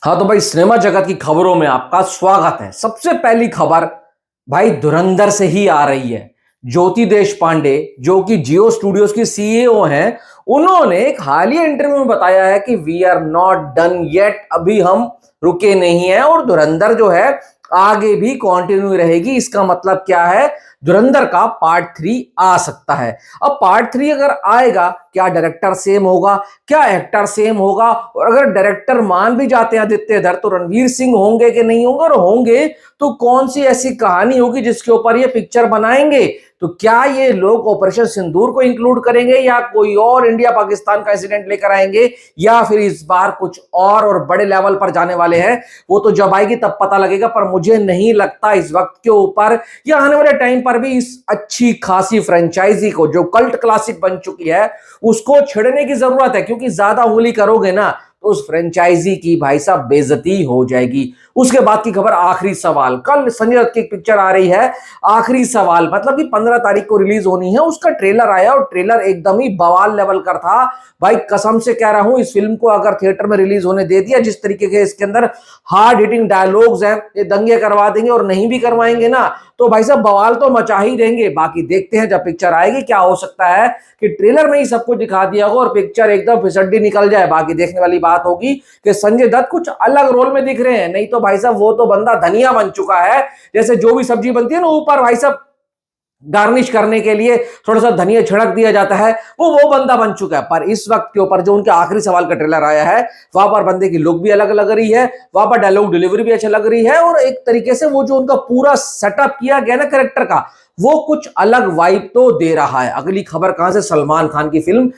हाँ तो भाई सिनेमा जगत की खबरों में आपका स्वागत है। सबसे पहली खबर भाई धुरंधर से ही आ रही है। ज्योति देश पांडे जो कि जियो स्टूडियोज की सीईओ हैं, उन्होंने एक हालिया इंटरव्यू में बताया है कि we are not done yet, अभी हम रुके नहीं हैं और धुरंधर जो है आगे भी कंटिन्यू रहेगी। इसका मतलब क्या है, धुरंधर का पार्ट 3 आ सकता है। अब पार्ट 3 अगर आएगा, क्या डायरेक्टर सेम होगा, क्या एक्टर सेम होगा, और अगर डायरेक्टर मान भी जाते हैं आदित्य धर, तो रणवीर सिंह होंगे कि नहीं होंगे, और होंगे तो कौन सी ऐसी कहानी होगी जिसके ऊपर ये पिक्चर बनाएंगे। तो क्या ये लोग ऑपरेशन सिंदूर को इंक्लूड करेंगे या कोई और इंडिया पाकिस्तान का इंसिडेंट लेकर आएंगे, या फिर इस बार कुछ और बड़े लेवल पर जाने वाले हैं, वो तो जब आएगी तब पता लगेगा। पर मुझे नहीं लगता इस वक्त के ऊपर या आने वाले टाइम पर भी इस अच्छी खासी फ्रेंचाइजी को, जो कल्ट क्लासिक बन चुकी है, उसको छेड़ने की जरूरत है। क्योंकि ज्यादा उंगली करोगे ना तो उस फ्रेंचाइजी की भाई साहब बेइज्जती हो जाएगी। उसके बाद की खबर आखिरी सवाल, कल संजय दत्त की पिक्चर आ रही है आखिरी सवाल, मतलब कि 15 तारीख को रिलीज होनी है। उसका ट्रेलर आया और ट्रेलर एकदम ही बवाल लेवल का था भाई। कसम से कह रहा हूं, इस फिल्म को अगर थिएटर में रिलीज होने दे दिया, जिस तरीके के इसके अंदर हार्ड हिटिंग डायलॉग्स हैं, ये दंगे करवा देंगे। और नहीं भी करवाएंगे ना तो भाई साहब बवाल तो मचा ही देंगे। बाकी देखते हैं जब पिक्चर आएगी, क्या हो सकता है कि ट्रेलर में ही सब कुछ दिखा दिया होगा और पिक्चर एकदम फिसड्डी निकल जाए। बाकी देखने वाली बात होगी कि संजय दत्त कुछ अलग रोल में दिख रहे हैं, नहीं तो भाई साहब वो तो बंदा धनिया बन चुका है। जैसे जो भी सब्जी बनती है ना, ऊपर भाई साहब गार्निश करने के लिए थोड़ा सा धनिया छिड़क दिया जाता है, वो बंदा बन चुका है। पर इस वक्त के ऊपर जो उनके आखिरी सवाल का ट्रेलर आया है, वहां पर बंदे की लुक भी अलग लग रही है, वहां पर डायलॉग डिलीवरी भी अच्छा लग रही है, और एक तरीके से वो जो उनका पूरा सेटअप किया गया ना कैरेक्टर का, वो कुछ अलग वाइब तो दे रहा है। अगली खबर कहां से, सलमान खान की फिल्म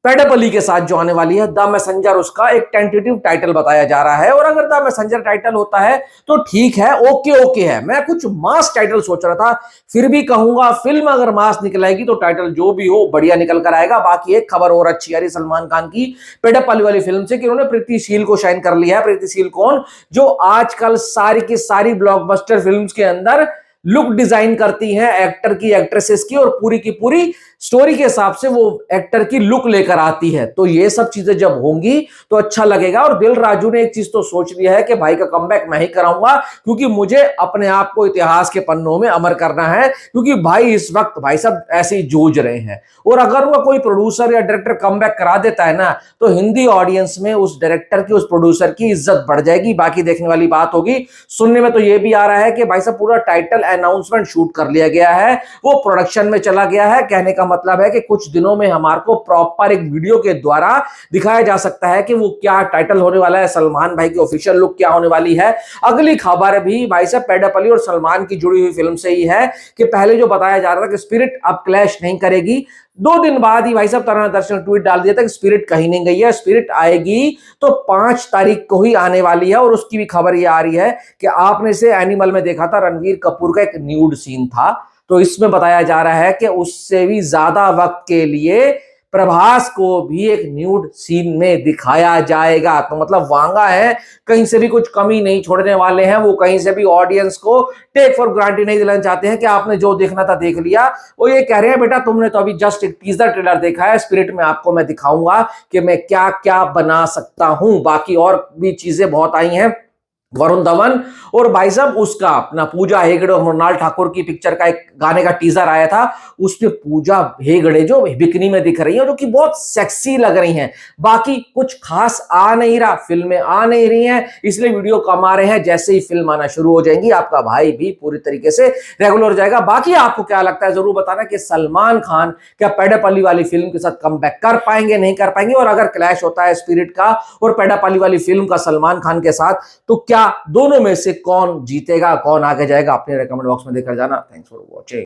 पेडअप अली के साथ जो आने वाली है द मैसेंजर, उसका एक टेंटेटिव टाइटल बताया जा रहा है। और अगर द मैसेंजर टाइटल होता है तो ठीक है, ओके ओके है। मैं कुछ मास टाइटल सोच रहा था, फिर भी कहूंगा फिल्म अगर मास निकल आएगी तो टाइटल जो भी हो बढ़िया निकल कर आएगा। बाकी एक खबर और अच्छी आ रही सलमान खान की पेडअप अली वाली फिल्म से कि उन्होंने प्रीति शील को शाइन कर लिया है। प्रीति शील कौन, जो आजकल सारी की सारी ब्लॉकबस्टर फिल्म्स के अंदर लुक डिजाइन करती हैं एक्टर की, एक्ट्रेसेस की, और पूरी की पूरी स्टोरी के हिसाब से वो एक्टर की लुक लेकर आती है। तो ये सब चीजें जब होंगी तो अच्छा लगेगा। और दिल राजू ने एक चीज तो सोच लिया है कि भाई का कमबैक मैं ही कराऊंगा, क्योंकि मुझे अपने आप को इतिहास के पन्नों में अमर करना है। क्योंकि भाई इस वक्त भाई सब ऐसे ही जूझ रहे हैं, और अगर वो कोई प्रोड्यूसर या डायरेक्टर कमबैक करा देता है ना, तो हिंदी ऑडियंस में उस डायरेक्टर की, उस प्रोड्यूसर की इज्जत बढ़ जाएगी। बाकी देखने वाली बात होगी। सुनने में तो ये भी आ रहा है कि भाई साहब पूरा टाइटल अनाउंसमेंट शूट कर लिया गया है, वो प्रोडक्शन में चला गया है। कहने का मतलब है कि कुछ दिनों में हमारे को प्रॉपर एक वीडियो के द्वारा दिखाया जा सकता है कि वो क्या टाइटल होने वाला है, सलमान भाई की ऑफिशियल लुक क्या होने वाली है। अगली खबर भी भाई साहब पेडअप अली और सलमान की जुड़ी हुई फिल्म से ही है कि पहले जो बताया जा रहा था कि स्पिरिट अब क्लैश नहीं करेगी, 2 दिन बाद ही भाई साहब तरुण ने ट्वीट डाल दिया था कि स्पिरिट कहीं नहीं गई है, स्पिरिट आएगी तो 5 तारीख को ही आने वाली है। और उसकी भी खबर ये आ रही है कि आपने से एनिमल में देखा था रणवीर कपूर का एक न्यूड सीन था, तो इसमें बताया जा रहा है कि उससे भी ज्यादा वक्त के लिए प्रभास को भी एक न्यूड सीन में दिखाया जाएगा। तो मतलब वांगा है, कहीं से भी कुछ कमी नहीं छोड़ने वाले हैं। वो कहीं से भी ऑडियंस को टेक फॉर ग्रांटेड नहीं दिलाना चाहते हैं कि आपने जो देखना था देख लिया। वो ये कह रहे हैं बेटा तुमने तो अभी जस्ट एक टीजर ट्रेलर देखा है, स्पिरिट में आपको मैं दिखाऊंगा कि मैं क्या क्या बना सकता हूं। बाकी और भी चीजें बहुत आई हैं, वरुण धवन और भाई साहब उसका अपना पूजा हेगड़े और मृणाल ठाकुर की पिक्चर का एक गाने का टीजर आया था, उसमें पूजा हेगड़े जो बिकनी में दिख रही है, जो कि बहुत सेक्सी लग रही हैं। बाकी कुछ खास आ नहीं रहा, फिल्में आ नहीं रही हैं, इसलिए वीडियो कम आ रहे हैं। जैसे ही फिल्म आना शुरू हो जाएंगी आपका भाई भी पूरी तरीके से रेगुलर हो जाएगा। बाकी आपको क्या लगता है जरूर बताना कि सलमान खान क्या पेडअप अली वाली फिल्म के साथ कमबैक कर पाएंगे, नहीं कर पाएंगे। और अगर क्लैश होता है स्पिरिट का और पेडअप अली वाली फिल्म का सलमान खान के साथ, तो क्या दोनों में से कौन जीतेगा, कौन आगे जाएगा, अपने रेकमेंड बॉक्स में देकर जाना। Thanks for watching.